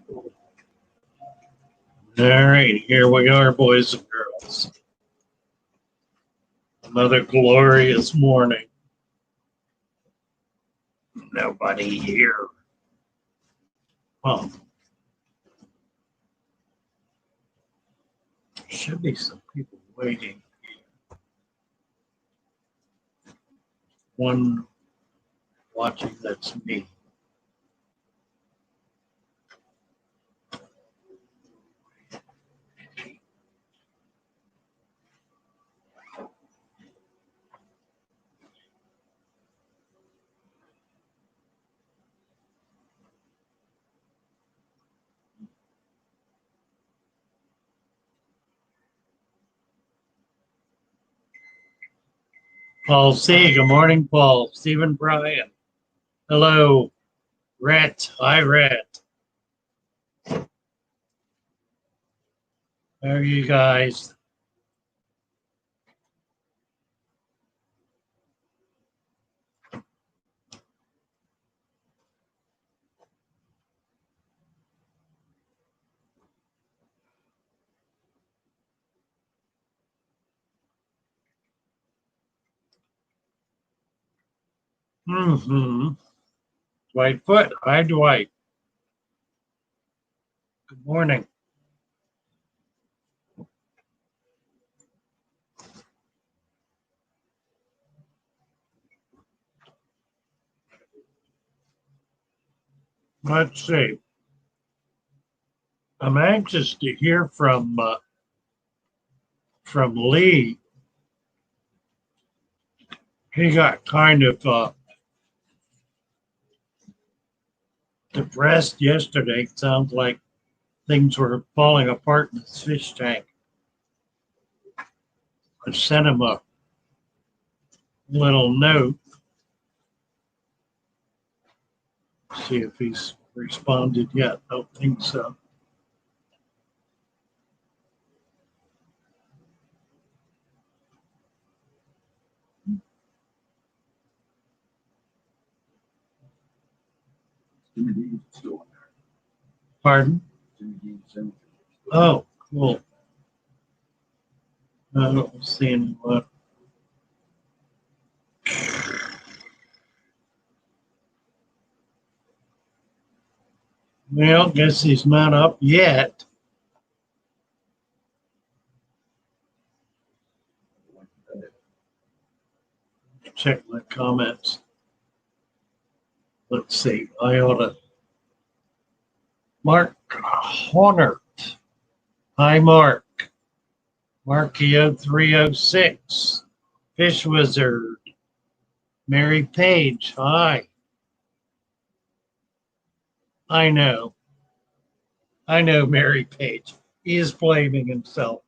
All right, here we are, boys and girls. Another glorious morning. Nobody here. Well, there should be some people waiting. One watching, that's me. Paul C. Good morning, Paul. Stephen Bryan. Hello. Rhett. Hi, Rhett. How are you guys? Mm-hmm. Dwight Foot. Hi, Dwight. Good morning. Let's see. I'm anxious to hear from Lee. He got kind of depressed yesterday. Sounds like things were falling apart in his fish tank. I sent him a little note. See if he's responded yet. Don't think so. Pardon? Oh, cool. I don't see anyone. Well, guess he's not up yet. Check my comments. Let's see. I ought to. Mark Hornert. Hi, Mark. Markio 306. Fish Wizard. Mary Page. Hi. I know. I know Mary Page. He is blaming himself.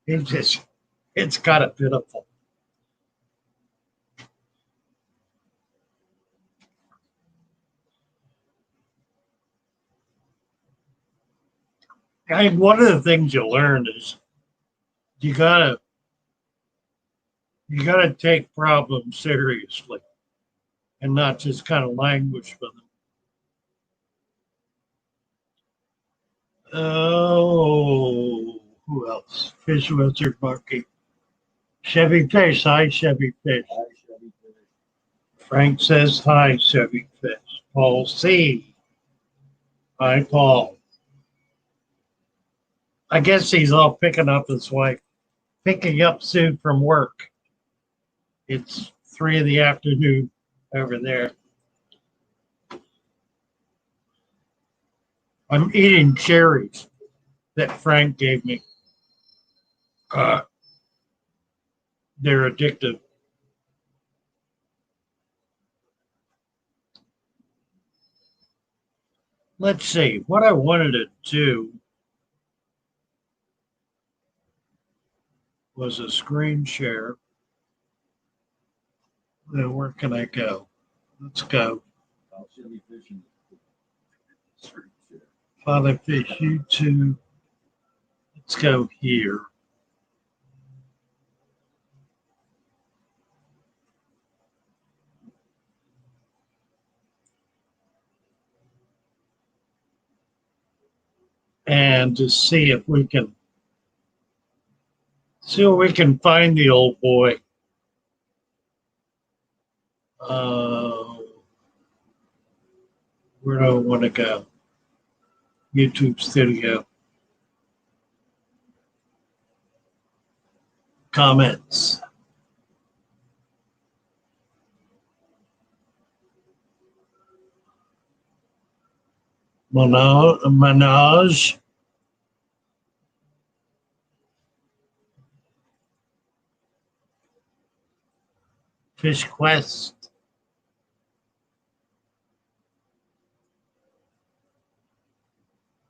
It's kind of pitiful. One of the things you learn is you gotta take problems seriously and not just kind of languish with them. Oh, who else? Fish Wizard Monkey. Chevy Fish. Hi, Chevy Fish. Frank says hi, Chevy Fish. Paul C. Hi, Paul. I guess he's all picking up his wife, picking up Sue from work. It's 3 p.m. over there. I'm eating cherries that Frank gave me. They're addictive. Let's see what I wanted to do was a screen share. Now, where can I go? Let's go. Father Fish YouTube. Let's go here. and to see if we can find the old boy. Where do I want to go? YouTube Studio. Comments. Manoj. Fish Quest.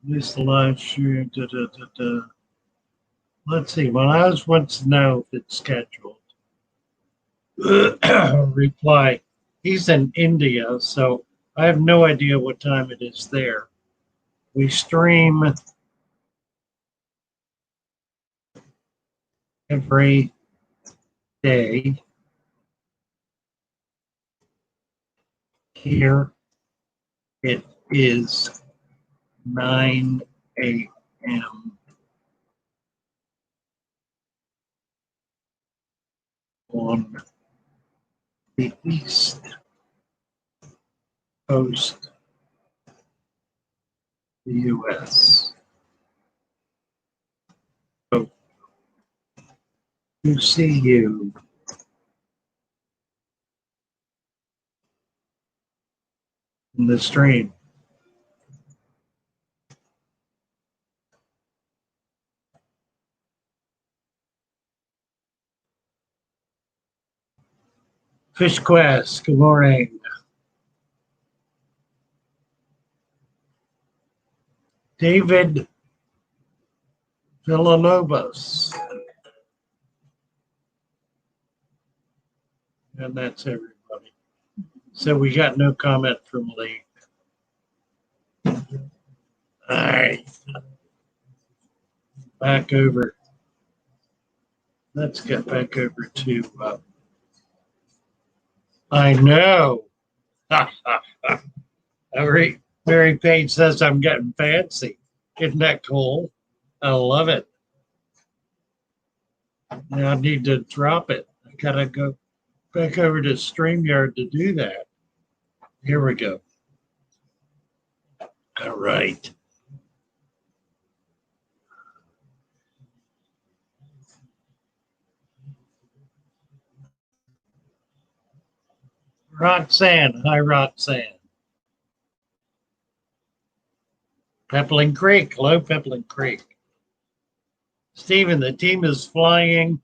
This live stream. Let's see. Manoj wants to know if it's scheduled. Reply. He's in India, so I have no idea what time it is there. We stream every day here. It is 9 a.m. on the East Coast, the U.S. So to see you in the stream. Fish Quest, good morning. David Villalobos. And that's everybody. So we got no comment from Lee. All right. Back over. Let's get back over to, I know. Mary Page says I'm getting fancy. Isn't that cool? I love it. Now I need to drop it. I gotta go back over to StreamYard to do that. Here we go. All right. Roxanne. Hi, Roxanne. Peppling Creek. Hello, Peppling Creek. Stephen, the team is flying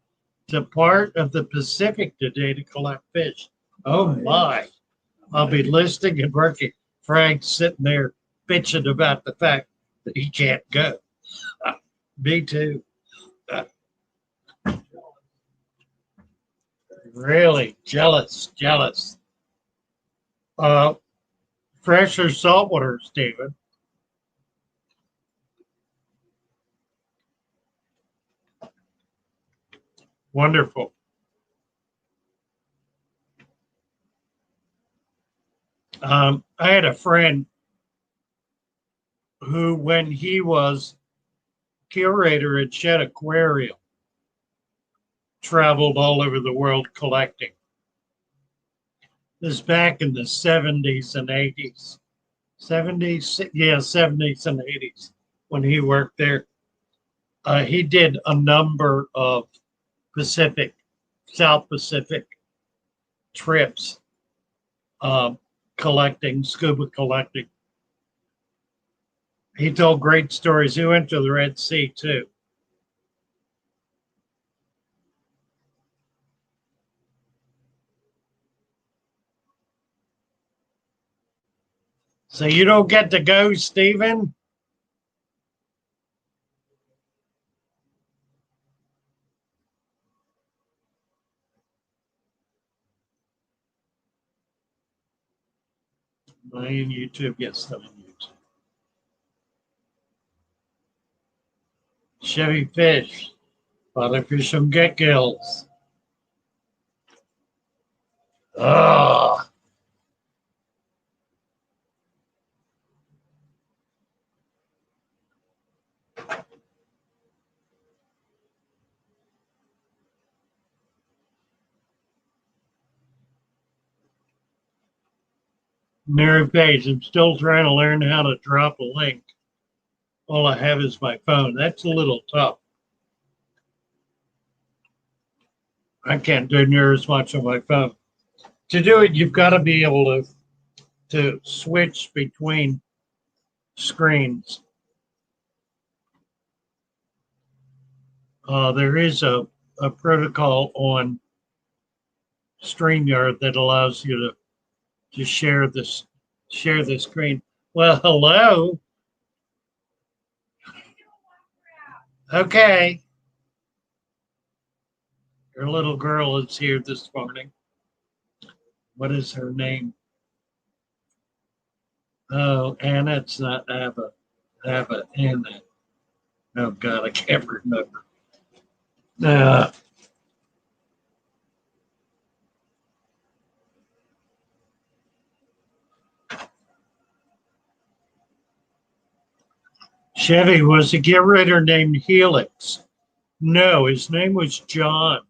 to part of the Pacific today to collect fish. Oh my. I'll be listening and working. Frank's sitting there bitching about the fact that he can't go. Me too. Really jealous. Fresh or saltwater, Stephen? Wonderful. I had a friend who, when he was curator at Shedd Aquarium, traveled all over the world collecting. This back in the 70s and 80s. 70s, yeah, 70s and 80s when he worked there. He did a number of South Pacific trips, scuba collecting. He told great stories. He went to the Red Sea too. So you don't get to go, Stephen? In YouTube, yes, I'm in YouTube. Chevy Fish, Butterfish and Get Gills. Oh, Mary Page, I'm still trying to learn how to drop a link. All I have is my phone. That's a little tough. I can't do near as much on my phone. To do it, you've got to be able to switch between screens. There is a protocol on StreamYard that allows you to share the screen. Well, hello. Okay. Your little girl is here this morning. What is her name? Oh, Anna. It's not Abba. Anna. Oh God, I can't remember. Chevy was a get rider named Helix. No, his name was John.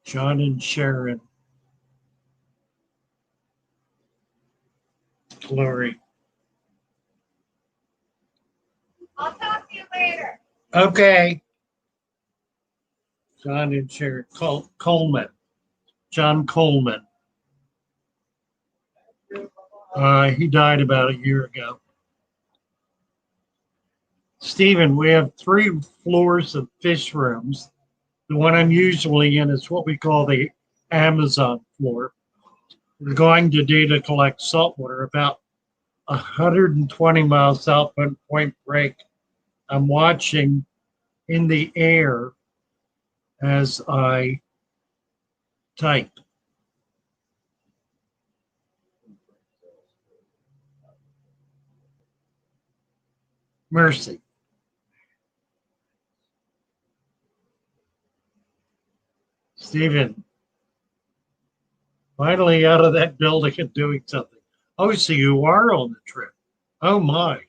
John and Sharon. Glory. I'll talk to you later. Okay. John and Sharon Coleman. John Coleman. He died about a year ago. Stephen, we have 3 floors of fish rooms. The one I'm usually in is what we call the Amazon floor. We're going to collect saltwater about 120 miles south of Point Break. I'm watching in the air as I type. Mercy. Stephen, finally out of that building and doing something. Oh, so you are on the trip. Oh my,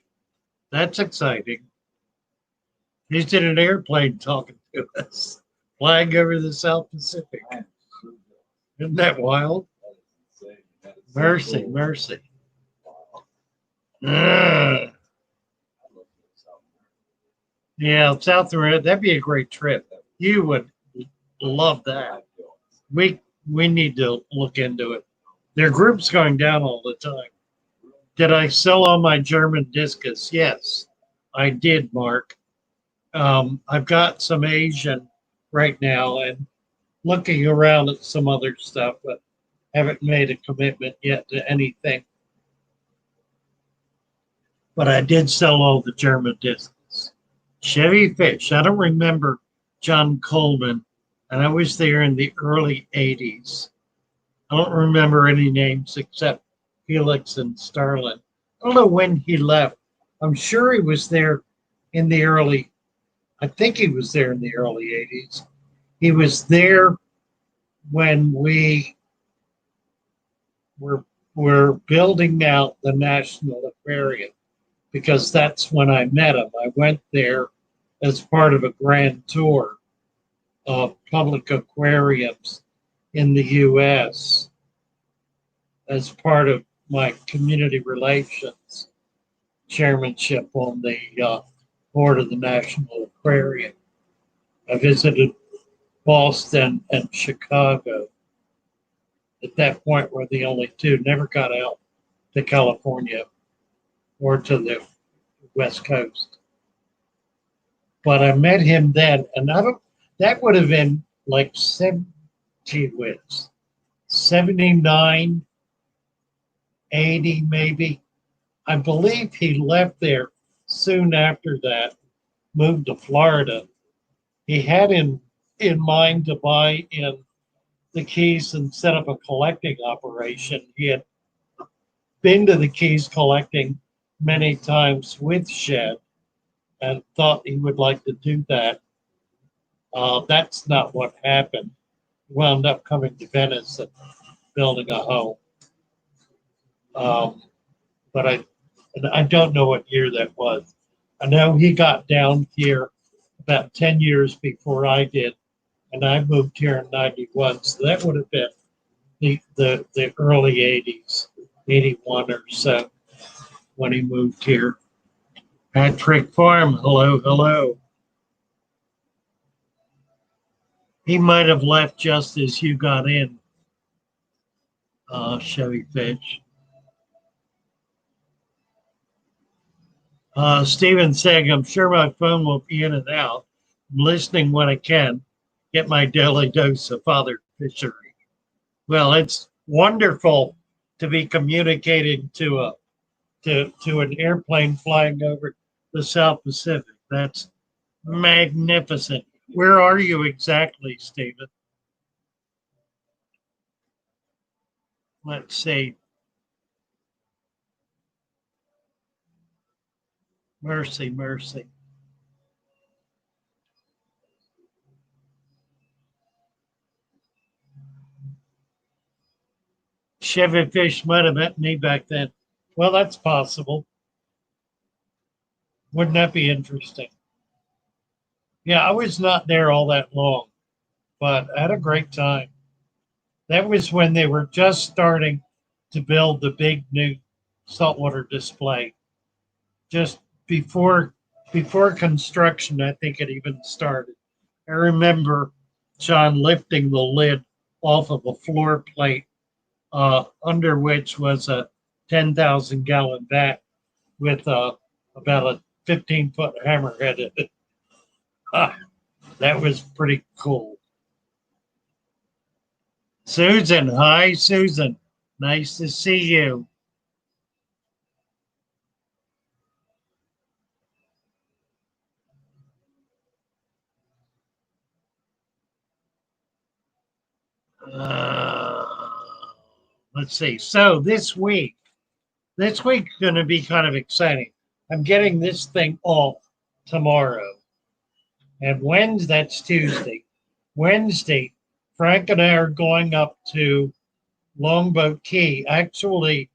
that's exciting. He's in an airplane talking to us, flying over the South Pacific. Isn't that wild? Mercy, mercy. Yeah, South America, that'd be a great trip. You would love that. We need to look into it. Their group's going down all the time. Did I sell all my German discus? Yes, I did, Mark. I've got some Asian right now and looking around at some other stuff, but haven't made a commitment yet to anything. But I did sell all the German discus. Chevy Fish. I don't remember John Coleman, and I was there in the early 80s. I don't remember any names except Felix and Starlin. I don't know when he left. I'm sure he was there in the early, I think he was there in the early 80s. He was there when we were building out the National Aquarium because that's when I met him. I went there as part of a grand tour of public aquariums in the U.S. as part of my community relations chairmanship on the board of the National Aquarium. I visited Boston and Chicago. At that point, were the only 2. Never got out to California or to the West Coast. But I met him then, and that would have been like 79, 80 maybe. I believe he left there soon after that, moved to Florida. He had in mind to buy in the Keys and set up a collecting operation. He had been to the Keys collecting many times with Shed and thought he would like to do that. That's not what happened. Wound up coming to Venice and building a home. But I don't know what year that was. I know he got down here about 10 years before I did and I moved here in 91. So that would have been the early 80s, 81 or so when he moved here. Patrick Farm, hello, hello. He might have left just as you got in, Chevy Fish. Steven saying, I'm sure my phone will be in and out. I'm listening when I can. Get my daily dose of Father Fishery. Well, it's wonderful to be communicating to an airplane flying over the South Pacific. That's magnificent. Where are you exactly, Stephen? Let's see. Mercy, mercy. Chevy Fish might have met me back then. Well, that's possible. Wouldn't that be interesting? Yeah, I was not there all that long, but I had a great time. That was when they were just starting to build the big new saltwater display. Just before construction, I think it even started. I remember John lifting the lid off of a floor plate, under which was a 10,000 gallon vat with about a 15-foot hammerhead in it. That was pretty cool. Susan, hi, Susan. Nice to see you. Uh, let's see. So this week's going to be kind of exciting. I'm getting this thing off tomorrow. And Wednesday, that's Tuesday. Wednesday, Frank and I are going up to Longboat Key, actually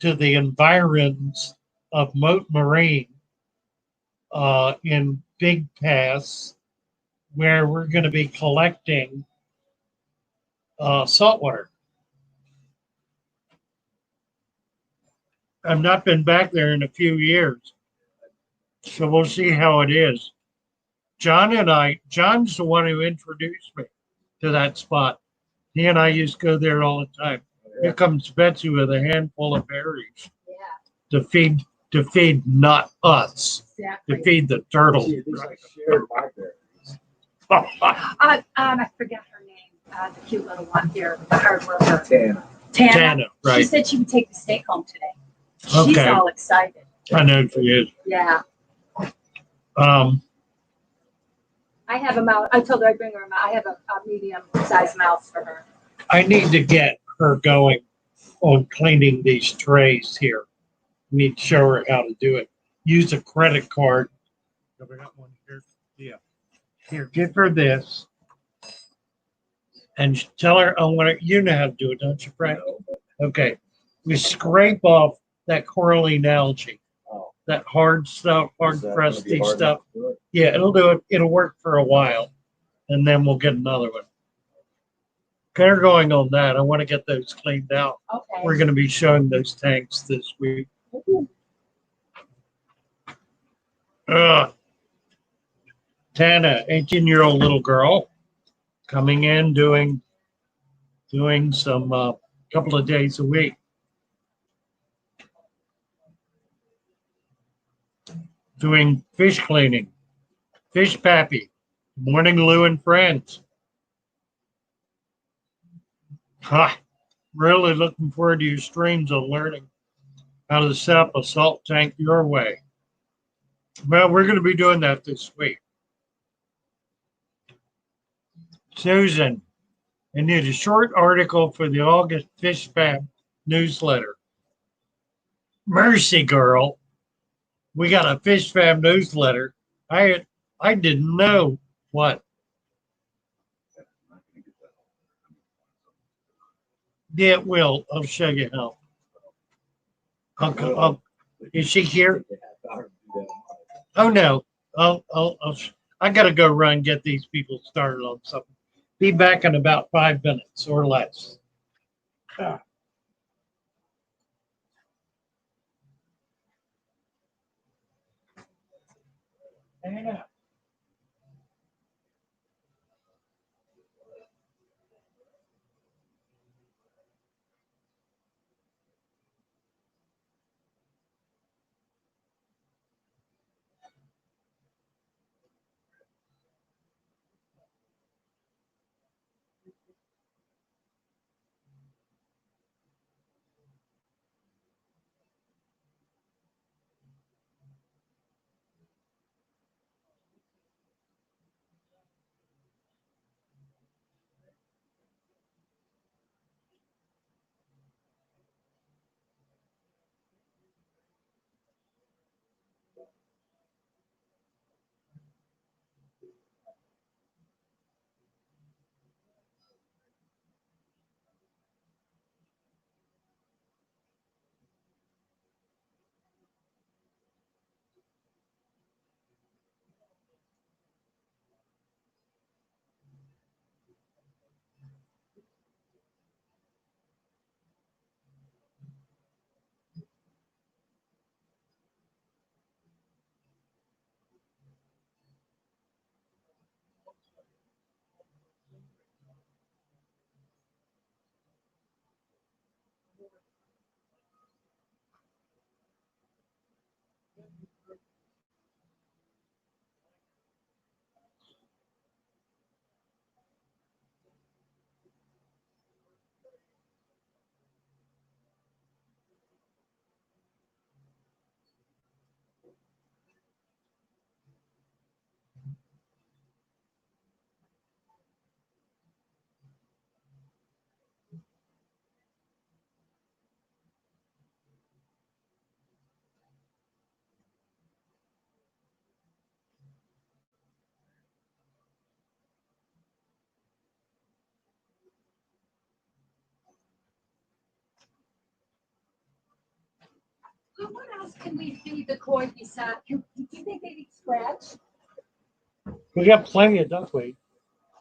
to the environs of Moat Marine in Big Pass, where we're going to be collecting saltwater. I've not been back there in a few years, so we'll see how it is. John's the one who introduced me to that spot. He and I used to go there all the time. Here comes Betsy with a handful of berries to feed not us, to feed the turtle. I forget her name. The cute little one here, the hard worker. Tana. Tana, right. She said she would take the steak home today. She's Okay. all excited. I know she is. Yeah. I have a mouse. I told her I'd bring her a mouse. I have a medium-sized mouse for her. I need to get her going on cleaning these trays here. I need to show her how to do it. Use a credit card. Have I got one here? Yeah. Here, give her this. And tell her, you know how to do it, don't you, Frank? Okay. We scrape off that coralline algae, that hard stuff, hard crusty stuff. Yeah, it'll do it. It'll work for a while, and then we'll get another one. Get her going on that. I want to get those cleaned out. Okay. We're going to be showing those tanks this week. Tana, 18-year-old little girl, coming in doing some couple of days a week. Doing fish cleaning, fish pappy. Morning, Lou and friends. Really looking forward to your streams on learning how to set up a salt tank your way. Well, we're going to be doing that this week. Susan, I need a short article for the August Fish Fam newsletter. Mercy, girl. We got a Fish Fam newsletter. I didn't know what. Yeah, it will. I'll show you how. Is she here? Oh no. I got to go run and get these people started on something. Be back in about 5 minutes or less. Ah. Hang on. What else can we feed the koi besides? Do you think they eat scratch? We got plenty of duckweed.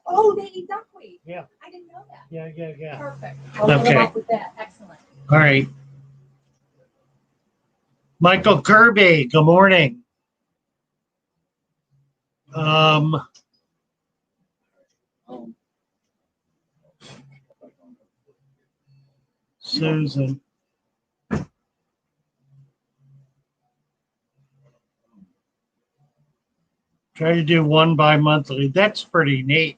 Oh, they eat duckweed. Yeah. I didn't know that. Yeah. Perfect. I'll go Okay. up with that. Excellent. All right. Michael Kirby, good morning. Susan. Try to do one bi-monthly. That's pretty neat.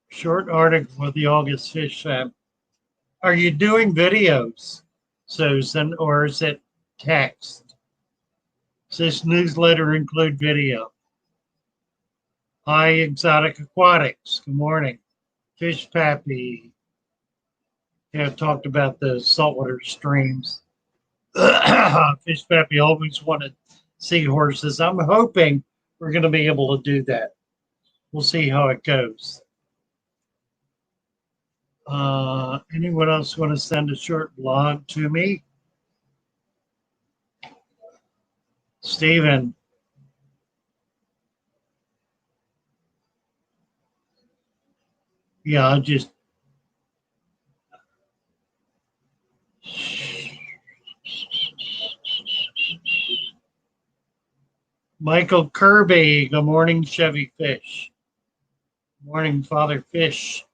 Short article for the August Fish Fam. Are you doing videos, Susan, or is it text? Does this newsletter include video? Hi, Exotic Aquatics. Good morning. Fish Pappy. Yeah, I talked about the saltwater streams. Fish Pappy always wanted seahorses. I'm hoping we're going to be able to do that. We'll see how it goes. Anyone else want to send a short blog to me? Stephen. Yeah, I'll just. Michael Kirby. Good morning, Chevy Fish. Morning, Father Fish.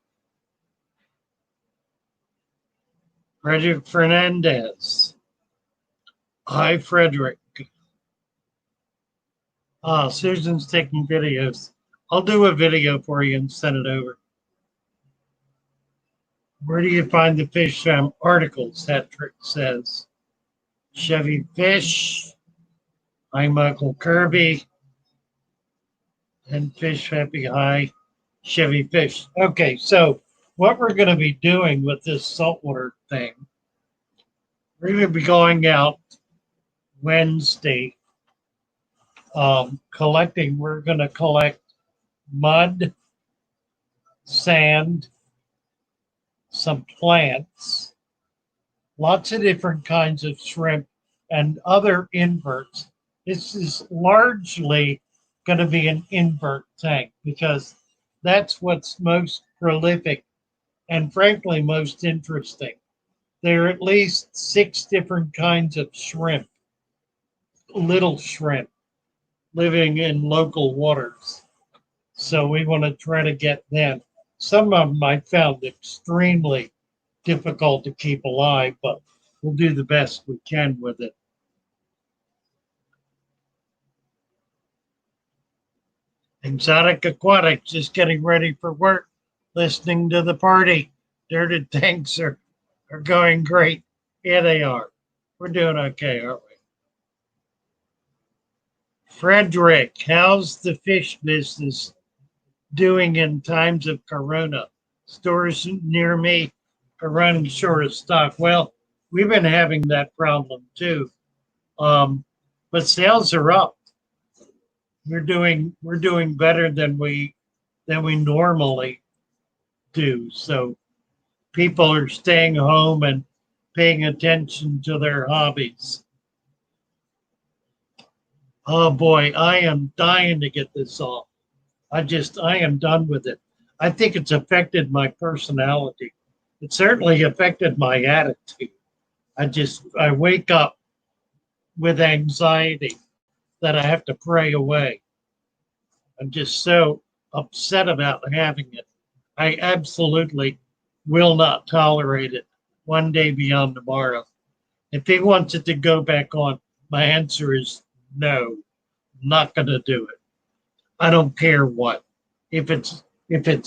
Frederick Fernandez. Hi, Frederick. Susan's taking videos. I'll do a video for you and send it over. Where do you find the Fish Fam articles? Hetrick says. Chevy Fish. I'm Michael Kirby. And Fish Happy Hi, Chevy Fish. Okay, so what we're going to be doing with this saltwater thing, we're going to be going out Wednesday collecting. We're going to collect mud, sand, some plants, lots of different kinds of shrimp, and other inverts. This is largely going to be an invert tank because That's what's most prolific and frankly most interesting. There are at least 6 different kinds of shrimp, little shrimp, living in local waters. So we want to try to get them. Some of them I found extremely difficult to keep alive, but we'll do the best we can with it. Exotic Aquatics is getting ready for work, listening to the party. Dirty tanks are going great. Yeah, they are. We're doing okay, aren't we? Frederick, how's the fish business doing in times of corona? Stores near me are running short of stock. Well, we've been having that problem too. But sales are up. We're doing better than we normally do. So people are staying home and paying attention to their hobbies. Oh boy, I am dying to get this off. I am done with it. I think it's affected my personality. It certainly affected my attitude. I wake up with anxiety that I have to pray away. I'm just so upset about having it. I absolutely will not tolerate it one day beyond tomorrow. If he wants it to go back on, my answer is no, not going to do it. I don't care what. If it's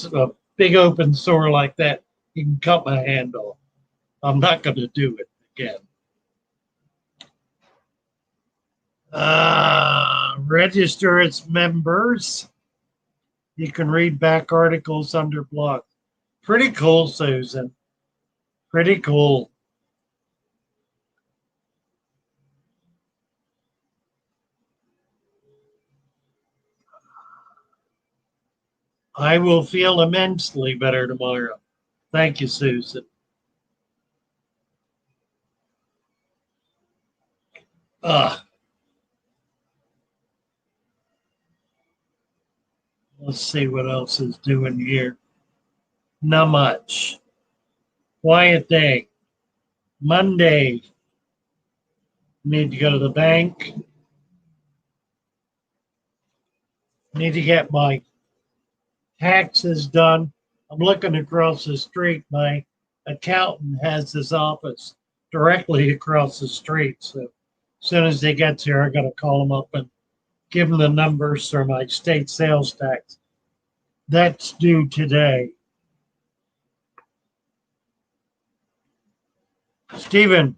a big open sore like that, you can cut my hand off. I'm not going to do it again. Register as members. You can read back articles under blog. Pretty cool, Susan. Pretty cool. I will feel immensely better tomorrow. Thank you, Susan. Uh, let's see what else is doing here. Not much. Quiet day. Monday. Need to go to the bank. Need to get my taxes done. I'm looking across the street. My accountant has his office directly across the street. So as soon as he gets here, I got to call him up and give him the numbers for my state sales tax. That's due today. Stephen,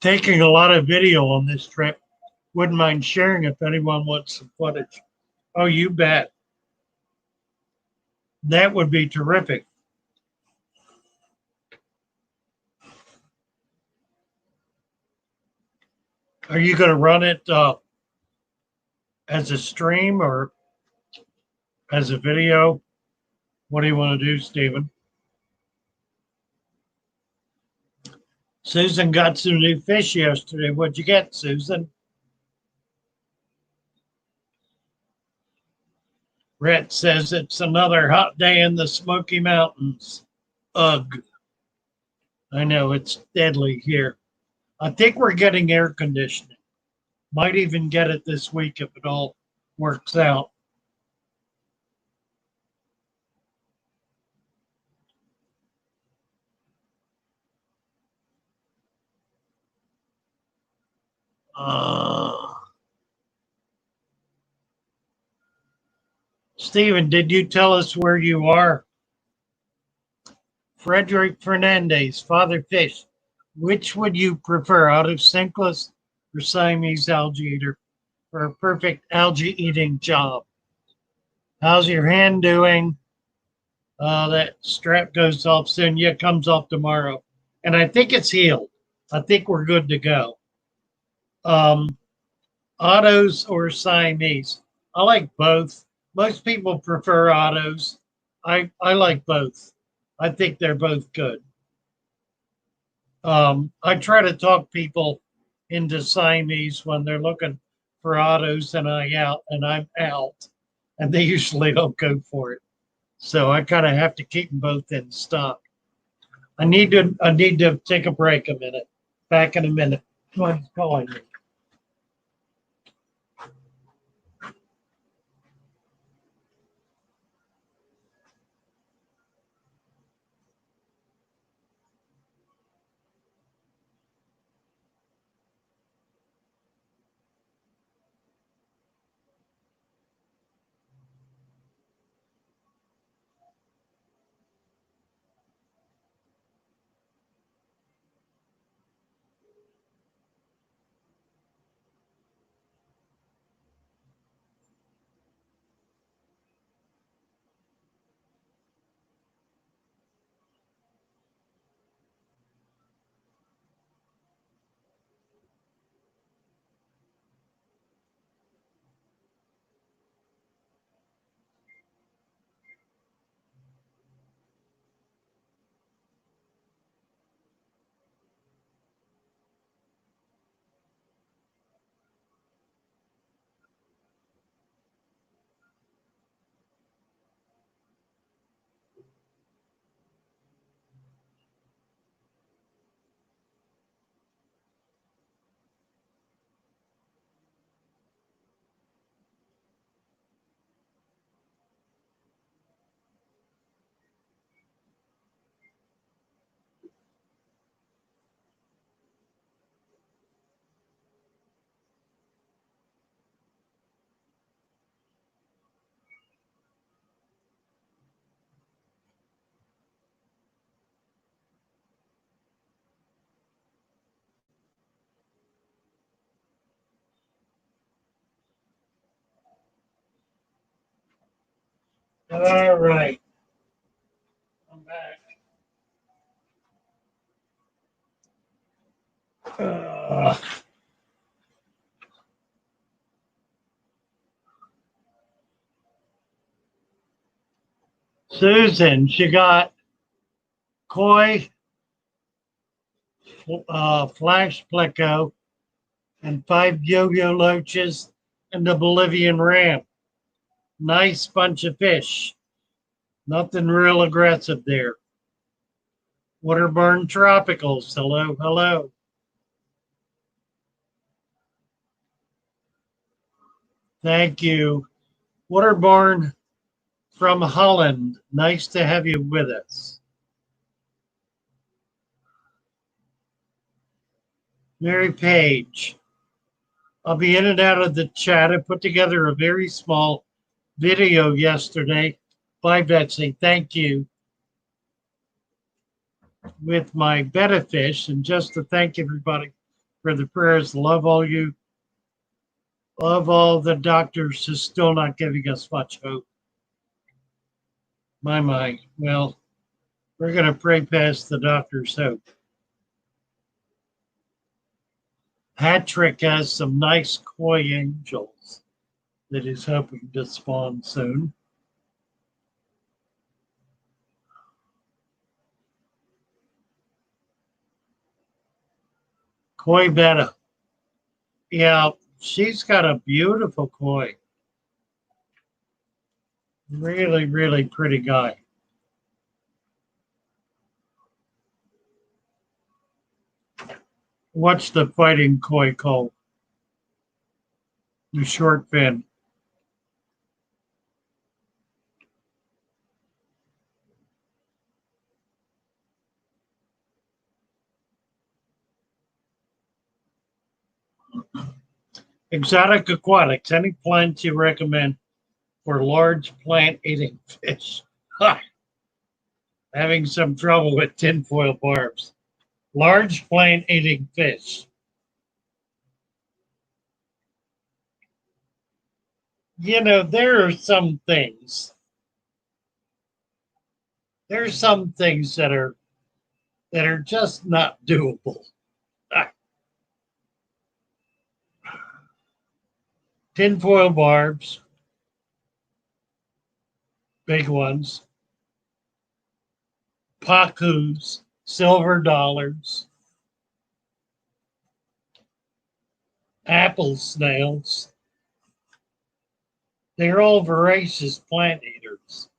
taking a lot of video on this trip. Wouldn't mind sharing if anyone wants some footage. Oh, you bet. That would be terrific. Are you going to run it as a stream or as a video? What do you want to do, Stephen? Susan got some new fish yesterday. What'd you get, Susan? Rhett says it's another hot day in the Smoky Mountains. Ugh. I know it's deadly here. I think we're getting air conditioning. Might even get it this week if it all works out. Stephen, did you tell us where you are? Frederick Fernandez, Father Fish. Which would you prefer, out of Sinclair or Siamese algae eater, for a perfect algae eating job? How's your hand doing? That strap goes off soon. Yeah, it comes off tomorrow. And I think it's healed. I think we're good to go. Autos or Siamese? I like both. Most people prefer autos. I like both. I think they're both good. I try to talk people into Siamese when they're looking for autos, and I'm out. and they usually don't go for it. So I kind of have to keep them both in stock. I need to take a break a minute. Back in a minute. Someone's calling me. All right. I'm back. Susan, she got koi, flash pleco, and 5 yo-yo loaches and the Bolivian ram. Nice bunch of fish. Nothing real aggressive there. Waterburn Tropicals. Hello, hello. Thank you. Waterborne from Holland. Nice to have you with us. Mary Page. I'll be in and out of the chat. I put together a very small video yesterday. Bye, Betsy. Thank you. With my betta fish, and just to thank everybody for the prayers. Love all you. Love all the doctors who still not giving us much hope. My. Well, we're going to pray past the doctor's hope. Patrick has some nice koi angels that he's hoping to spawn soon. Koi betta. Yeah, she's got a beautiful koi. Really, really pretty guy. What's the fighting koi called? The short fin. Exotic aquatics. Any plants you recommend for large plant eating fish? Having some trouble with tinfoil barbs. Large plant eating fish. You know, there are some things. There's some things that are just not doable. Tinfoil barbs, big ones. Pacus, silver dollars, apple snails, They're all voracious plant eaters.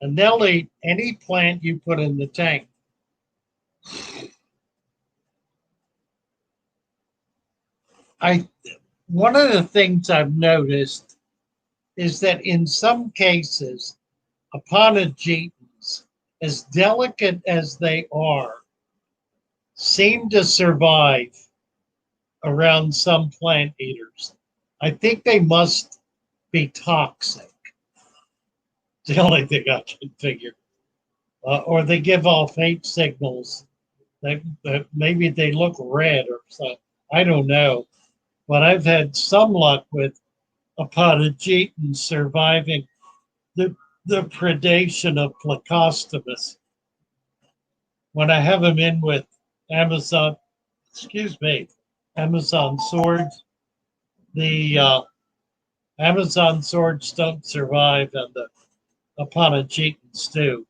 And they'll eat any plant you put in the tank. I One of the things I've noticed is that in some cases, Aponogetans, as delicate as they are, seem to survive around some plant eaters. I think they must be toxic. The only thing I can figure. Or they give off hate signals that maybe they look red or something. I don't know. But I've had some luck with Aponogetans surviving the predation of Plecostomus. When I have them in with Amazon, Amazon swords, the Amazon swords don't survive, and the Aponogetans do.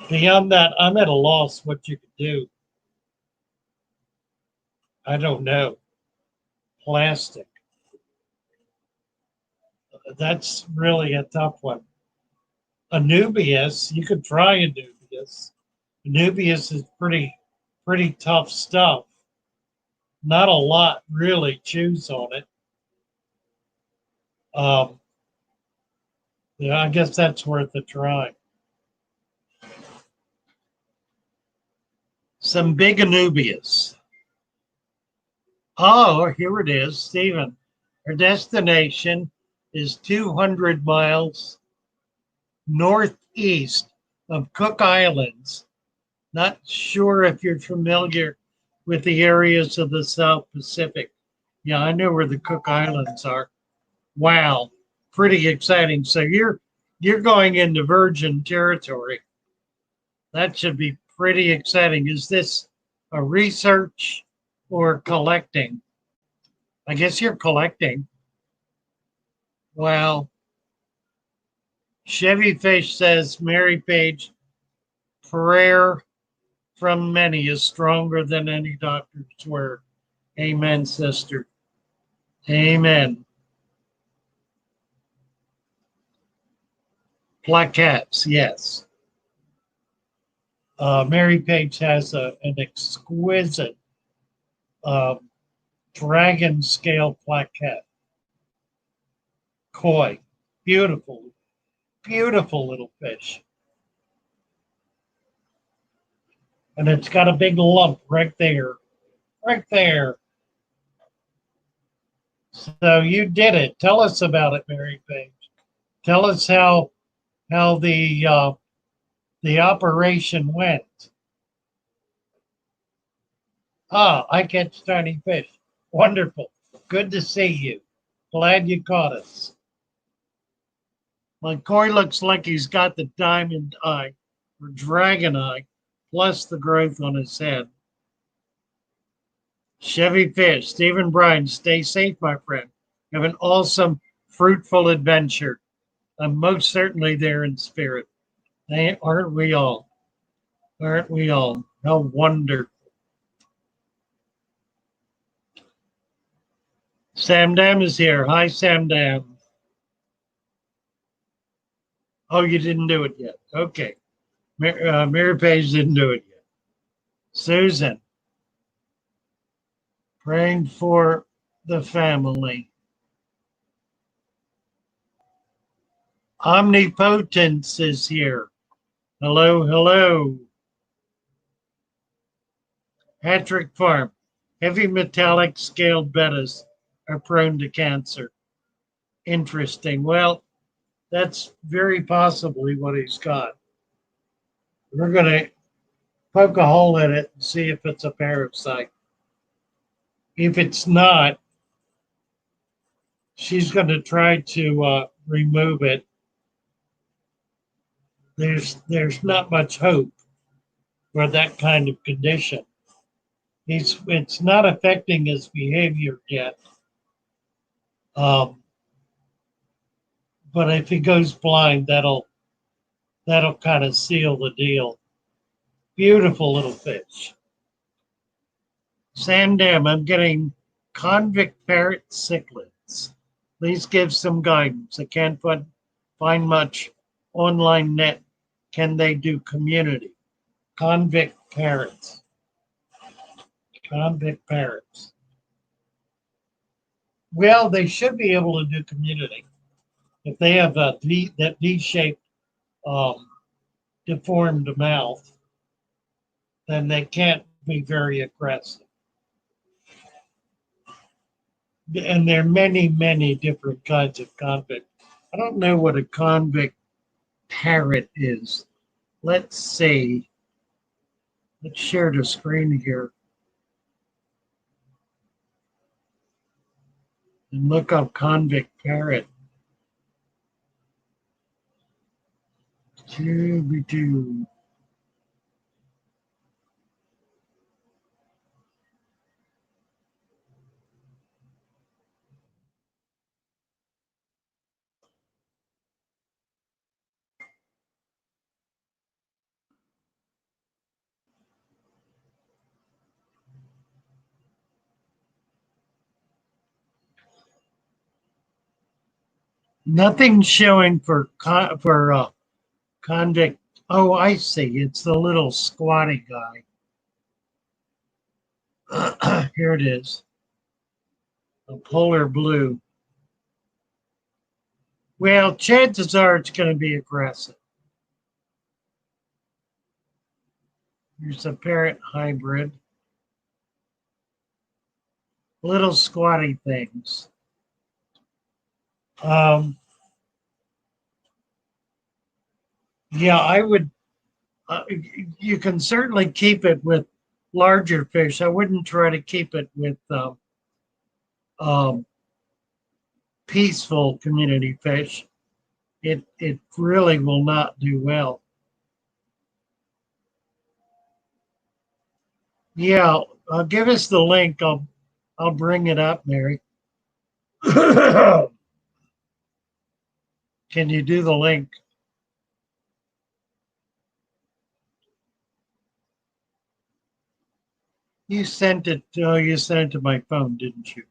Beyond that, I'm at a loss what you could do. I don't know. Plastic. That's really a tough one. Anubias, you could try Anubias. Anubias is pretty tough stuff. Not a lot really chews on it. Yeah, I guess that's worth a try. Some big Anubias. Oh, here it is, Stephen. Our destination is 200 miles northeast of Cook Islands. Not sure if you're familiar with the areas of the South Pacific. Yeah, I know where the Cook Islands are. Wow, pretty exciting. So you're going into virgin territory. That should be pretty exciting. Is this a research or collecting? I guess you're collecting. Well, Chevy Fish says, Mary Page, prayer from many is stronger than any doctor's word. Amen, sister. Amen. Plaquettes, yes. Mary Page has an exquisite dragon scale plaquette. Koi. Beautiful, beautiful little fish. And it's got a big lump right there. Right there. So you did it. Tell us about it, Mary Page. Tell us how the operation went. Ah, I catch tiny fish. Wonderful. Good to see you. Glad you caught us. McCoy looks like he's got the diamond eye or dragon eye, plus the growth on his head. Chevy Fish, Stephen Bryan, stay safe, my friend. Have an awesome, fruitful adventure. I'm most certainly there in spirit. Aren't we all? Aren't we all? How wonderful. Sam Dam is here. Hi, Sam Dam. Oh, you didn't do it yet. Okay. Mary Page didn't do it yet. Susan, praying for the family. Omnipotence is here. Hello, hello. Patrick Farm, heavy metallic scaled bettas are prone to cancer. Interesting. Well, that's very possibly what he's got. We're going to poke a hole in it and see if it's a parasite. If it's not, she's going to try to remove it. There's not much hope for that kind of condition. It's not affecting his behavior yet. But if he goes blind, that'll kind of seal the deal. Beautiful little fish. Sam Dam, I'm getting convict parrot cichlids. Please give some guidance. I can't find much online net. Can they do community? Convict parents. Convict parents. Well, they should be able to do community. If they have that V-shaped deformed mouth, then they can't be very aggressive. And there are many, many different kinds of convict. I don't know what a convict parrot is. Let's see. Let's share the screen here and look up convict parrot. Scooby-Doo. Nothing showing for convict. Oh, I see. It's the little squatty guy. Here it is. A polar blue. Well, chances are it's going to be aggressive. Here's a parrot hybrid. Little squatty things. Yeah, I would. You can certainly keep it with larger fish. I wouldn't try to keep it with um, peaceful community fish. It really will not do well. Yeah, give us the link. I'll bring it up, Mary. Can you do the link? You sent it. Oh, you sent it to my phone, didn't you?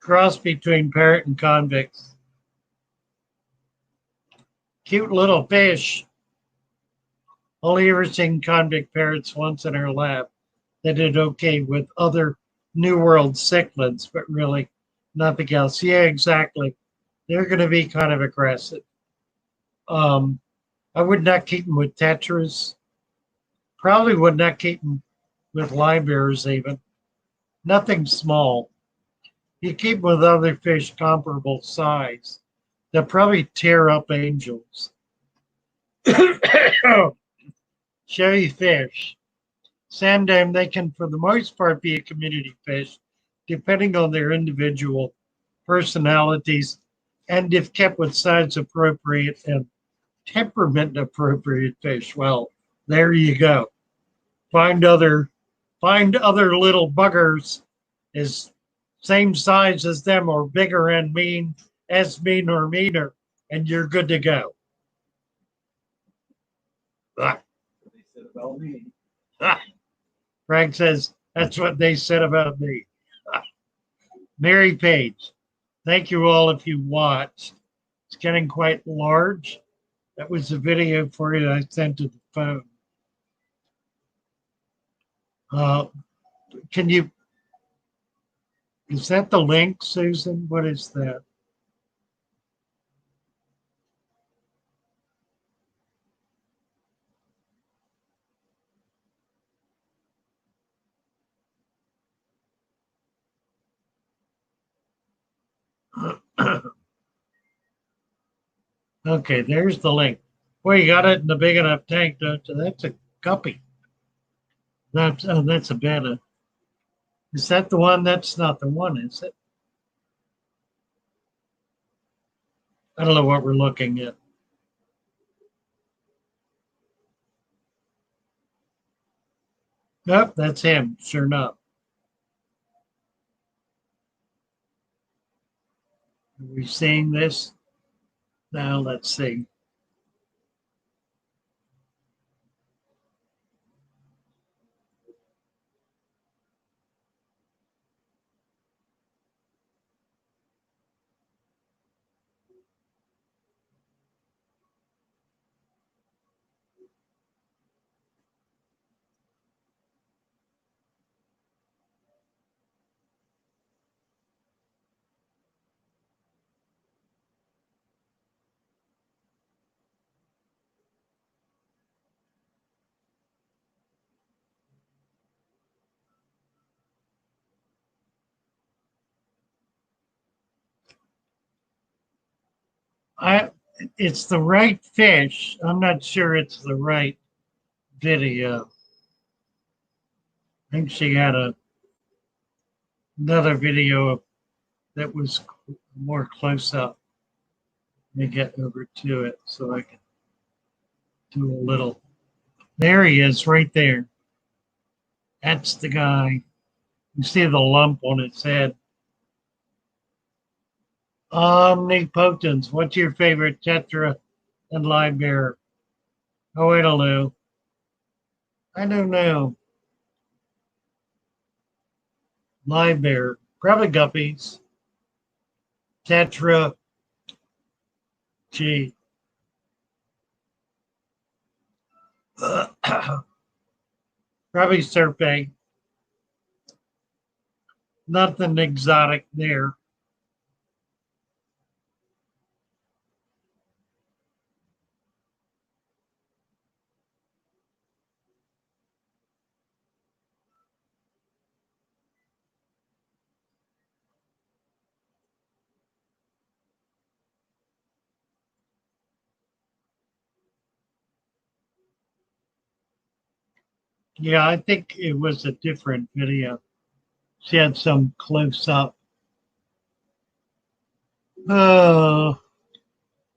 Cross between parrot and convicts. Cute little fish. Only ever seen convict parrots once in our lab. They did okay with other New World cichlids, but really nothing else. Yeah, exactly. They're going to be kind of aggressive. I would not keep them with tetras. Probably would not keep them with livebearers even. Nothing small. You keep them with other fish comparable size. They'll probably tear up angels. Sherry fish. Sand dam, they can, for the most part, be a community fish, depending on their individual personalities and if kept with size appropriate and temperament appropriate fish. Well, there you go. Find other little buggers is same size as them or bigger and mean or meaner, and you're good to go. Ah. They said about me. Ah. Frank says that's what they said about me. Ah. Mary Page, thank you all if you watched. It's getting quite large. That was a video for you that I sent to the phone. Can you, is that the link, Susan? What is that? Okay, there's the link. Well, you got it in the big enough tank, don't you? That's a guppy. That's a betta. Is that the one? That's not the one, is it? I don't know what we're looking at. Nope, that's him, sure enough. Are we seeing this? Now let's see. I it's the right fish. I'm not sure it's the right video. I think she had another video that was more close up. Let me get over to it so I can do a little. There he is right there. That's the guy. You see the lump on its head. Omnipotence. What's your favorite tetra and live bearer? Oh, I don't know. I don't know. Live bearer. Probably guppies. Tetra. G. Probably serpent. Nothing exotic there. Yeah, I think it was a different video. She had some close up. Oh,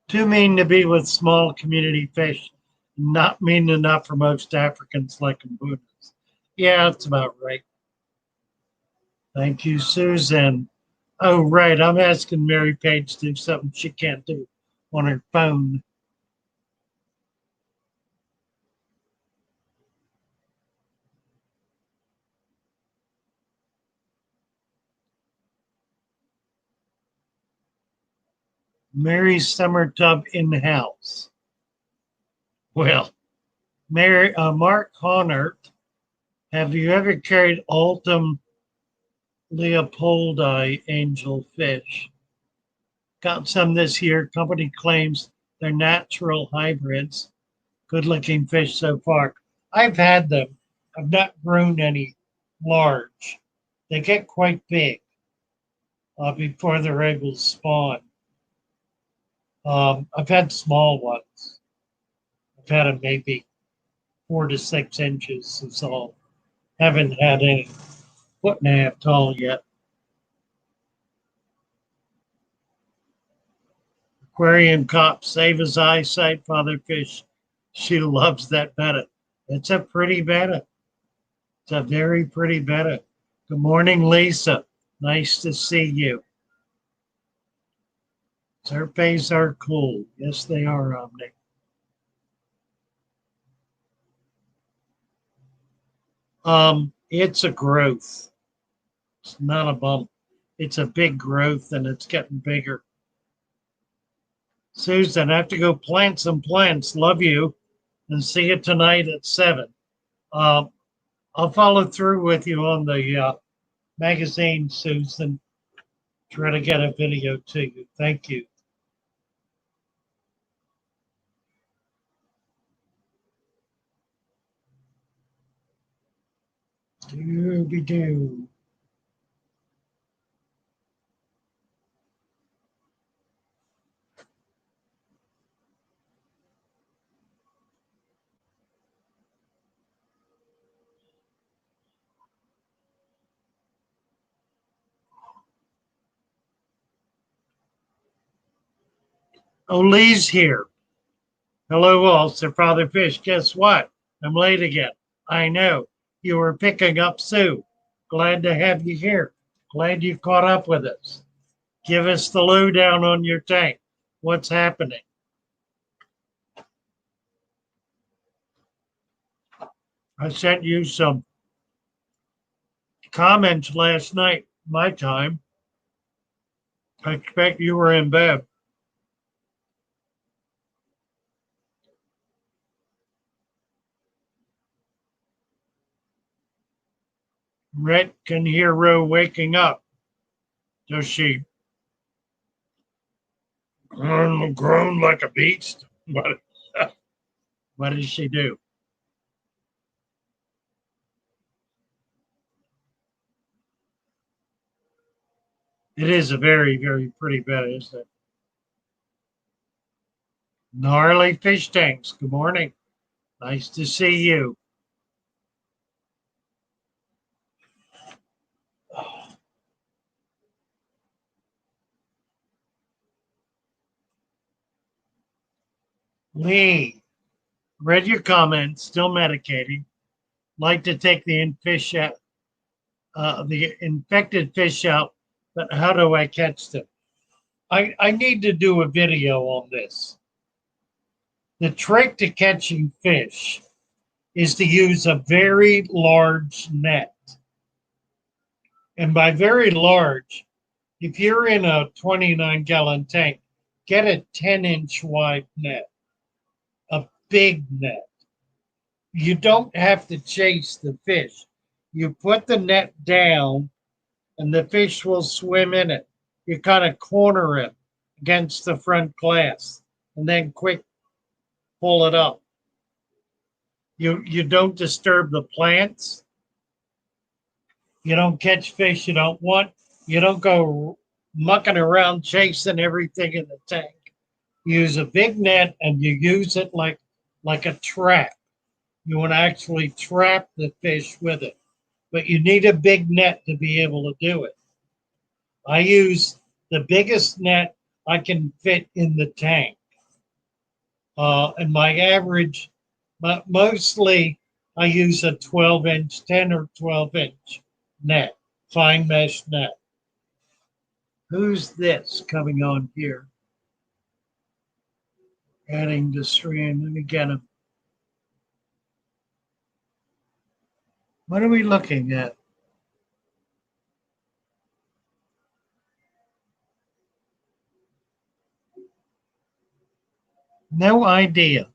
too mean to be with small community fish. Not mean enough for most Africans like Mbunas. Yeah, that's about right. Thank you, Susan. Oh, right. I'm asking Mary Page to do something she can't do on her phone. Mary's summer tub in the house. Well, Mark Honert, have you ever carried Altum leopoldi angelfish? Got some this year. Company claims they're natural hybrids. Good looking fish so far. I've had them. I've not grown any large. They get quite big before they're able to spawn. I've had small ones. I've had them maybe 4 to 6 inches is all. Haven't had any foot and a half tall yet. Aquarium cop, save his eyesight, father fish. She loves that betta. It's a pretty betta. It's a very pretty betta. Good morning, Lisa. Nice to see you. Serpes are cool. Yes, they are, Omni. It's a growth. It's not a bump. It's a big growth and it's getting bigger. Susan, I have to go plant some plants. Love you and see you tonight at 7. Um, I'll follow through with you on the magazine, Susan. Try to get a video to you. Thank you. Dooby doo. Oh, Lee's here. Hello, all. Sir Father Fish. Guess what? I'm late again. I know. You were picking up Sue. Glad to have you here. Glad you caught up with us. Give us the lowdown on your tank. What's happening? I sent you some comments last night, my time. I expect you were in bed. Rhett can hear Ro waking up. Does she groan like a beast? What does she do? It is a very, very pretty bed, isn't it? Gnarly Fish Tanks. Good morning. Nice to see you. Lee, read your comments. Still medicating. Like to take the infected fish out, but how do I catch them? I need to do a video on this. The trick to catching fish is to use a very large net. And by very large, if you're in a 29-gallon tank, get a 10-inch wide net, a big net. You don't have to chase the fish. You put the net down and the fish will swim in it. You kind of corner it against the front glass and then quick pull it up. You don't disturb the plants. You don't catch fish you don't want. You don't go mucking around chasing everything in the tank. You use a big net and you use it like a trap. You want to actually trap the fish with it. But you need a big net to be able to do it. I use the biggest net I can fit in the tank. And my average, mostly I use a 12-inch, 10 or 12-inch net, fine mesh net. Who's this coming on here? Adding to stream. Let me get him. What are we looking at? No idea.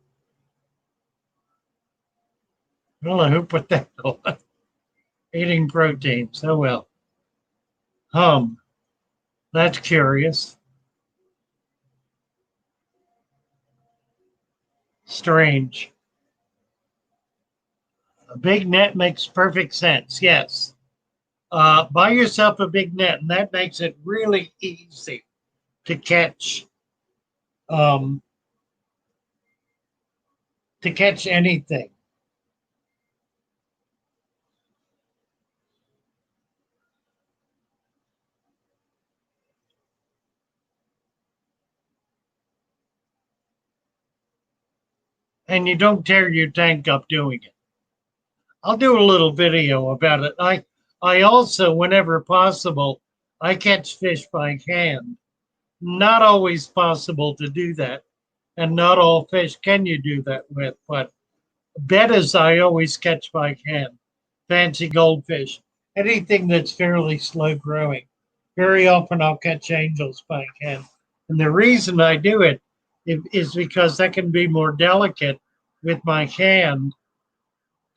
Well, who put that on? Eating proteins. Oh well. That's curious. Strange. A big net makes perfect sense. Yes. Buy yourself a big net, and that makes it really easy to catch anything. And you don't tear your tank up doing it. I'll do a little video about it. I also, whenever possible, I catch fish by hand. Not always possible to do that, and not all fish can you do that with, but bettas I always catch by hand. Fancy goldfish, anything that's fairly slow growing. Very often I'll catch angels by hand. And the reason I do it is because I can be more delicate with my hand.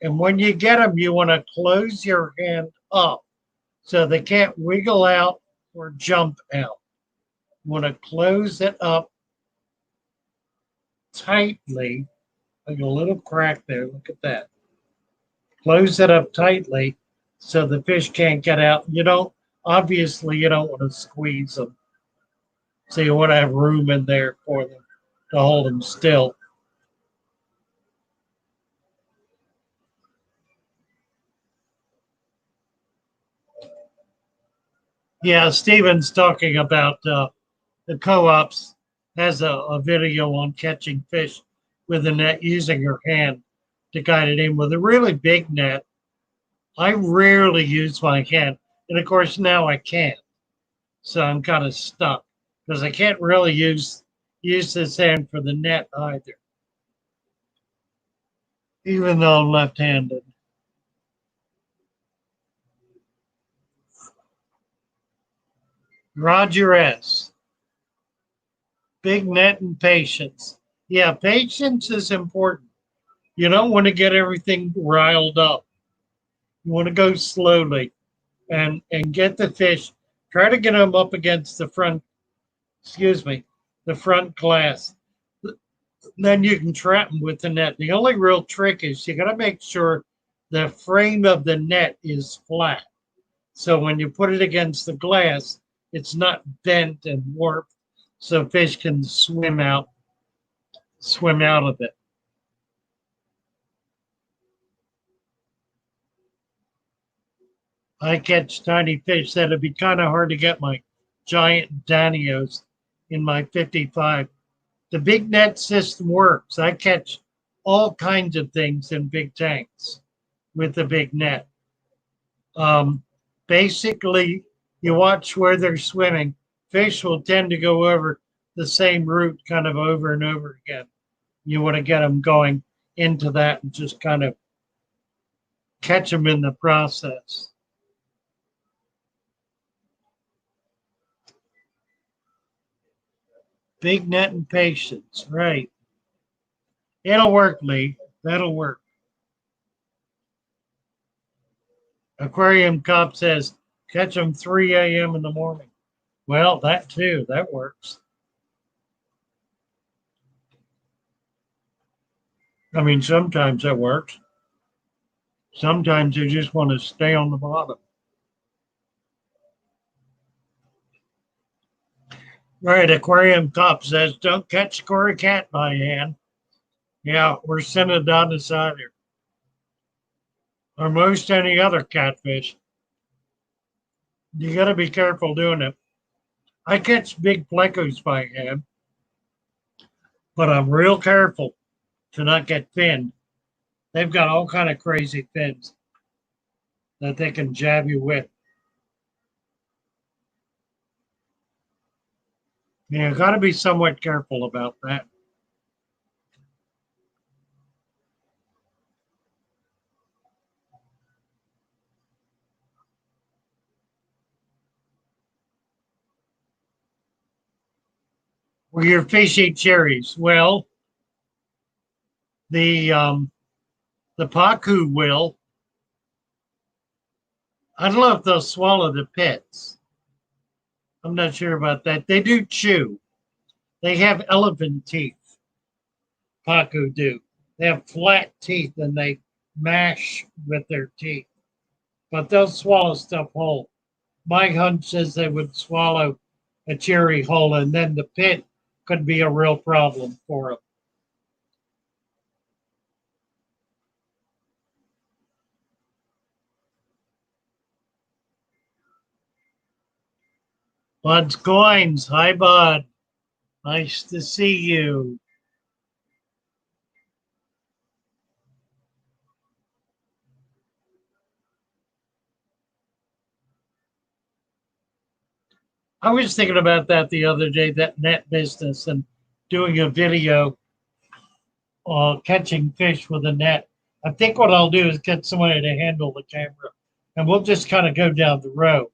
And when you get them, you want to close your hand up so they can't wiggle out or jump out. You want to close it up tightly, like a little crack there. Look at that. Close it up tightly so the fish can't get out. You don't want to squeeze them. So you want to have room in there for them to hold them still. Yeah, Steven's talking about the co-ops has a video on catching fish with a net using her hand to guide it in with a really big net. I rarely use my hand. And of course, now I can't. So I'm kind of stuck because I can't really use this hand for the net either, even though I'm left-handed. Roger S. Big net and patience. Yeah, patience is important. You don't want to get everything riled up. You want to go slowly and get the fish. Try to get them up against the front glass. Then you can trap them with the net. The only real trick is you got to make sure the frame of the net is flat. So when you put it against the glass, it's not bent and warped so fish can swim out swim out of it. I catch tiny fish that'd be kind of hard to get my giant Danios in my 55. The big net system works. I catch all kinds of things in big tanks with the big net. Basically, you watch where they're swimming. Fish will tend to go over the same route kind of over and over again. You want to get them going into that and just kind of catch them in the process. Big net and patience, right. It'll work, Lee. That'll work. Aquarium Cop says, catch them 3 a.m. in the morning. Well, that too, that works. I mean, sometimes that works. Sometimes you just want to stay on the bottom. Right, Aquarium Cop says, don't catch Cory Cat by hand. Yeah, we're Synodontis either. Or most any other catfish. You got to be careful doing it. I catch big plecos by hand, but I'm real careful to not get finned. They've got all kind of crazy fins that they can jab you with. You got to be somewhat careful about that. Where your fish eat cherries. Well, the pacu will. I don't know if they'll swallow the pits. I'm not sure about that. They do chew. They have elephant teeth. Pacu do. They have flat teeth and they mash with their teeth. But they'll swallow stuff whole. My hunch says they would swallow a cherry whole, and then the pit could be a real problem for them. Bud's Coins. Hi, Bud. Nice to see you. I was thinking about that the other day, that net business, and doing a video catching fish with a net. I think what I'll do is get somebody to handle the camera, and we'll just kind of go down the row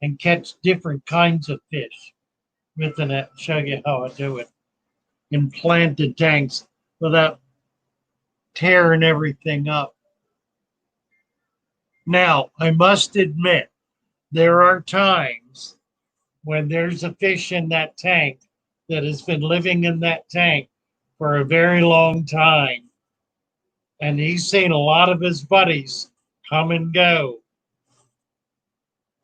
and catch different kinds of fish with the net. Show you how I do it in planted tanks without tearing everything up. Now, I must admit, there are times when there's a fish in that tank that has been living in that tank for a very long time. And he's seen a lot of his buddies come and go.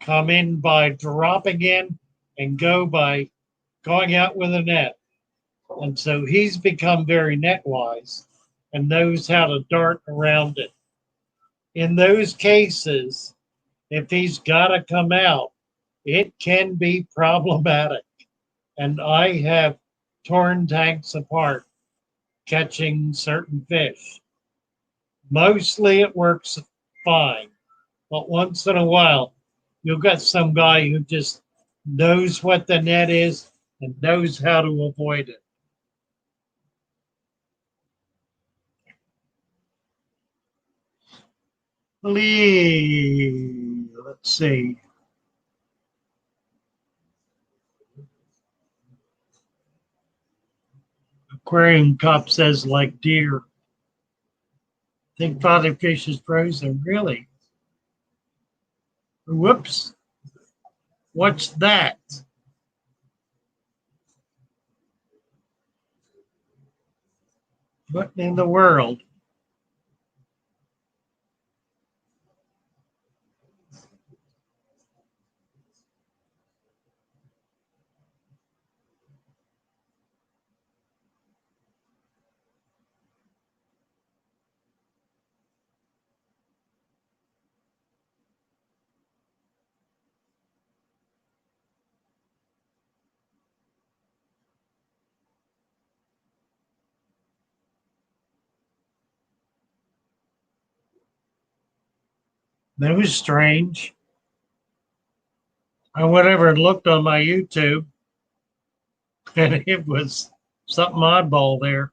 Come in by dropping in and go by going out with a net. And so he's become very net wise and knows how to dart around it. In those cases, if he's got to come out, it can be problematic. And I have torn tanks apart catching certain fish. Mostly it works fine, but once in a while, you'll get some guy who just knows what the net is and knows how to avoid it. Let's see. Aquarium Cop says like deer. Think father fish is frozen. Really? Whoops. What's that? What in the world? That was strange. I went over and looked on my YouTube, and it was something oddball there.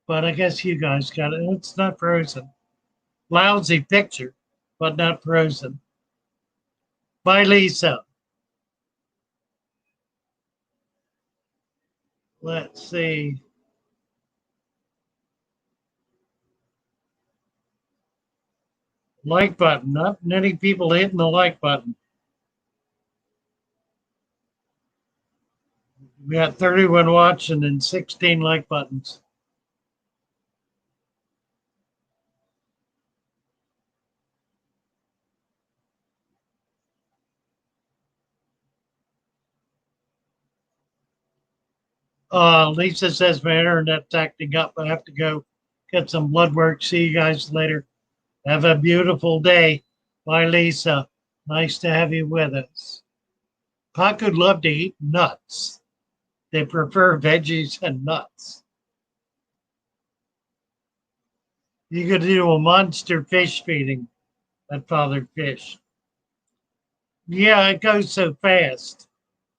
But I guess you guys got it. It's not frozen. Lousy picture, but not frozen. By Lisa. Let's see. Like button. Not many people hitting the like button. We got 31 watching and 16 like buttons. Lisa says my internet's acting up. I have to go get some blood work. See you guys later. Have a beautiful day. Bye, Lisa. Nice to have you with us. Pacu love to eat nuts. They prefer veggies and nuts. You could do a monster fish feeding at Father Fish. Yeah, it goes so fast.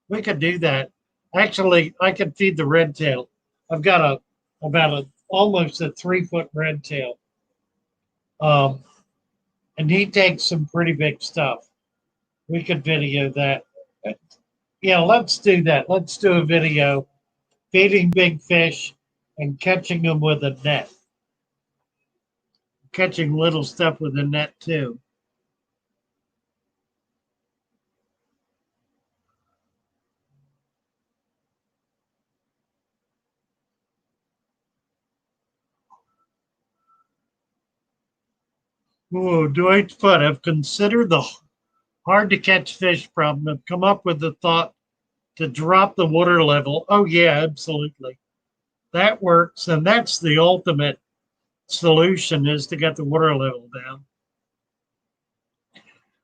We could do that. Actually, I could feed the red tail. I've got almost a 3 foot red tail. And he takes some pretty big stuff. We could video that. Yeah, let's do that. Let's do a video feeding big fish and catching them with a net. Catching little stuff with a net too. Oh, Dwight Foot, I've considered the hard to catch fish problem. I've come up with the thought to drop the water level. Oh, yeah, absolutely. That works. And that's the ultimate solution, is to get the water level down.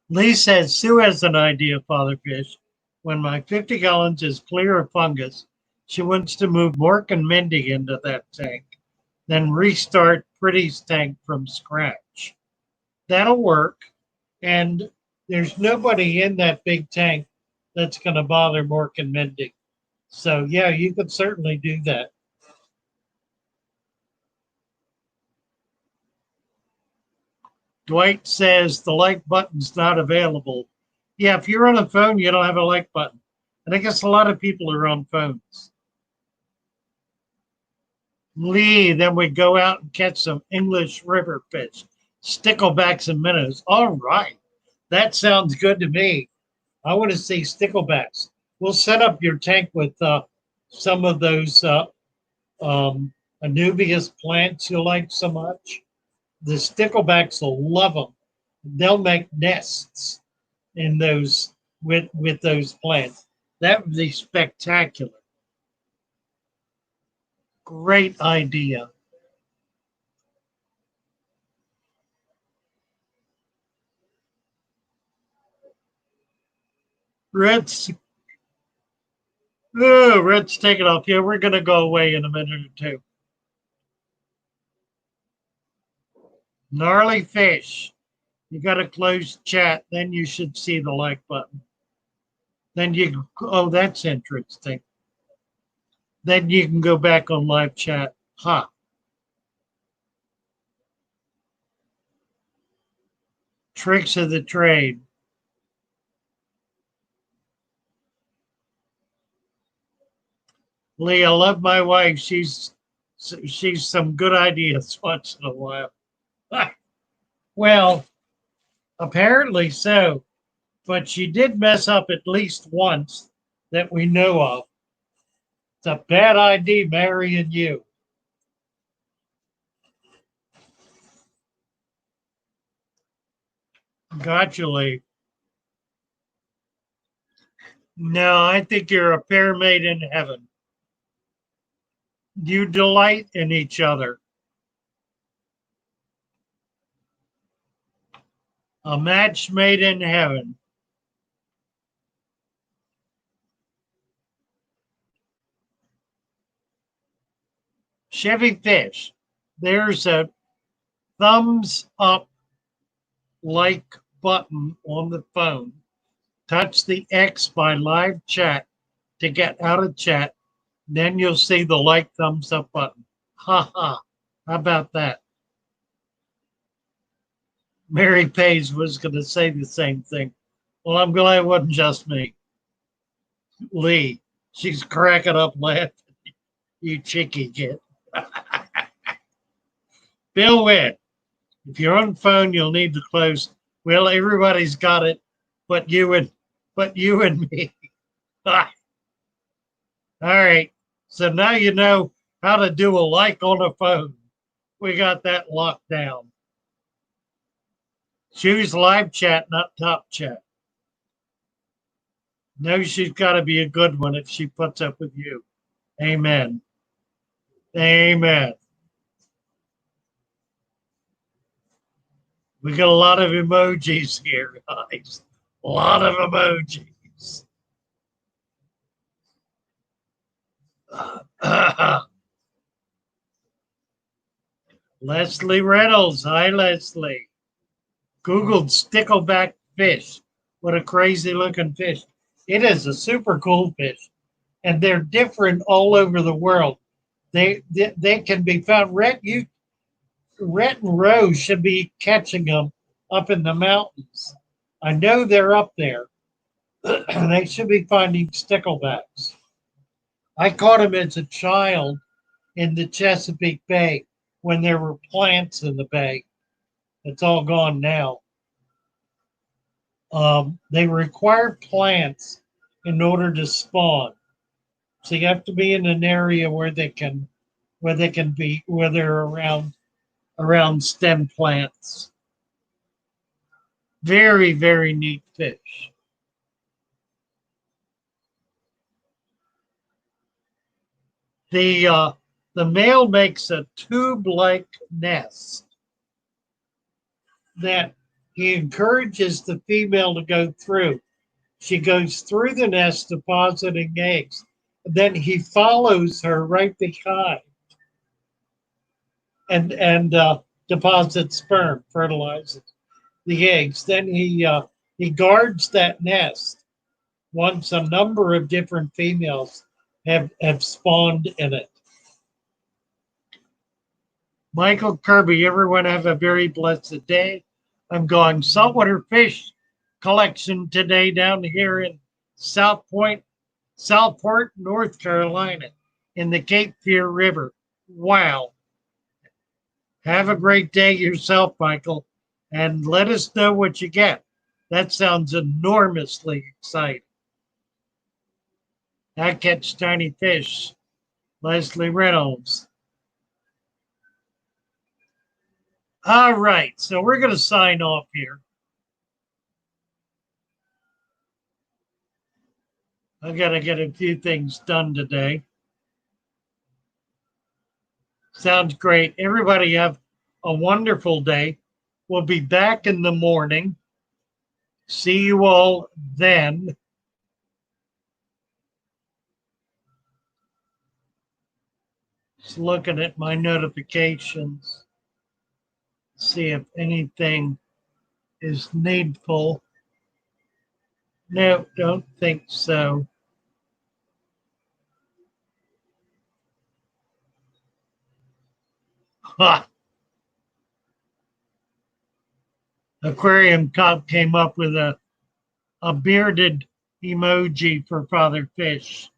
Lee says Sue has an idea, Father Fish. When my 50 gallons is clear of fungus, she wants to move Mork and Mindy into that tank, then restart Pretty's tank from scratch. That'll work. And there's nobody in that big tank that's going to bother Mork and Mindy. So, yeah, you could certainly do that. Dwight says the like button's not available. Yeah, if you're on a phone, you don't have a like button. And I guess a lot of people are on phones. Lee, then we go out and catch some English river fish, sticklebacks and minnows. All right. That sounds good to me. I want to see sticklebacks. We'll set up your tank with some of those Anubias plants you like so much. The sticklebacks will love them. They'll make nests in those with those plants. That would be spectacular. Great idea. Red's Red's taking off. Yeah, we're gonna go away in a minute or two. Gnarly fish. You got to close chat, then you should see the like button. Then oh, that's interesting. Then you can go back on live chat. Ha. Tricks of the trade. Lee, I love my wife. She's some good ideas once in a while. Well, apparently so, but she did mess up at least once that we know of. It's a bad idea marrying you. Gotcha, Lee. No, I think you're a pair made in heaven. You delight in each other. A match made in heaven. Chevy Fish, there's a thumbs up like button on the phone. Touch the X by live chat to get out of chat. Then you'll see the like thumbs up button. Ha ha. How about that? Mary Page was going to say the same thing. Well, I'm glad it wasn't just me. Lee, she's cracking up laughing. You cheeky kid. Bill Witt, if you're on the phone, you'll need to close. Well, everybody's got it, but you and me. All right. So now you know how to do a like on a phone. We got that locked down. Choose live chat, not top chat. No, she's got to be a good one if she puts up with you. Amen. Amen. We got a lot of emojis here, guys. A lot of emojis. Leslie Reynolds. Hi, Leslie. Googled stickleback fish. What a crazy looking fish. It is a super cool fish. And they're different all over the world. They can be found. Rhett and Rose should be catching them up in the mountains. I know they're up there. They should be finding sticklebacks. I caught them as a child in the Chesapeake Bay when there were plants in the bay. It's all gone now. They require plants in order to spawn. So you have to be in an area where they're around stem plants. Very, very neat fish. The male makes a tube-like nest that he encourages the female to go through. She goes through the nest depositing eggs. Then he follows her right behind and deposits sperm, fertilizes the eggs. Then he guards that nest once a number of different females have spawned in it. Michael Kirby, everyone have a very blessed day. I'm going saltwater fish collection today down here in Southport, North Carolina, in the Cape Fear River. Wow. Have a great day yourself, Michael, and let us know what you get. That sounds enormously exciting. I catch tiny fish. Leslie Reynolds. All right, so we're going to sign off here. I got to get a few things done today. Sounds great. Everybody have a wonderful day. We'll be back in the morning. See you all then. Just looking at my notifications. See if anything is needful. No, don't think so. Ha! Aquarium Cop came up with a bearded emoji for Father Fish.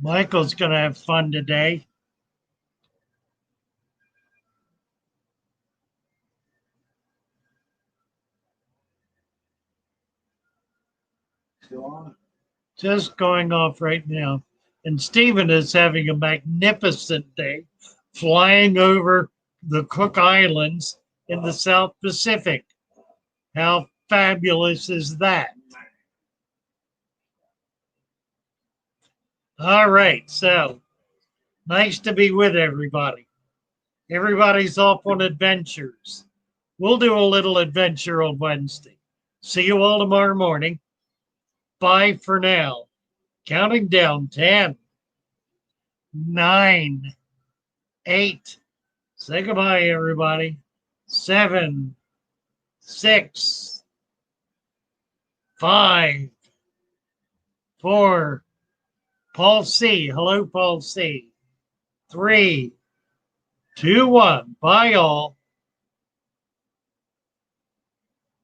Michael's going to have fun today. Still on? Just going off right now. And Stephen is having a magnificent day flying over the Cook Islands in the South Pacific. How fabulous is that? All right, so nice to be with everybody. Everybody's off on adventures. We'll do a little adventure on Wednesday. See you all tomorrow morning. Bye for now. Counting down 10, 9, 8. Say goodbye, everybody. 7, 6, 5, 4. Paul C. Hello, Paul C. 3, 2, 1. Bye, all.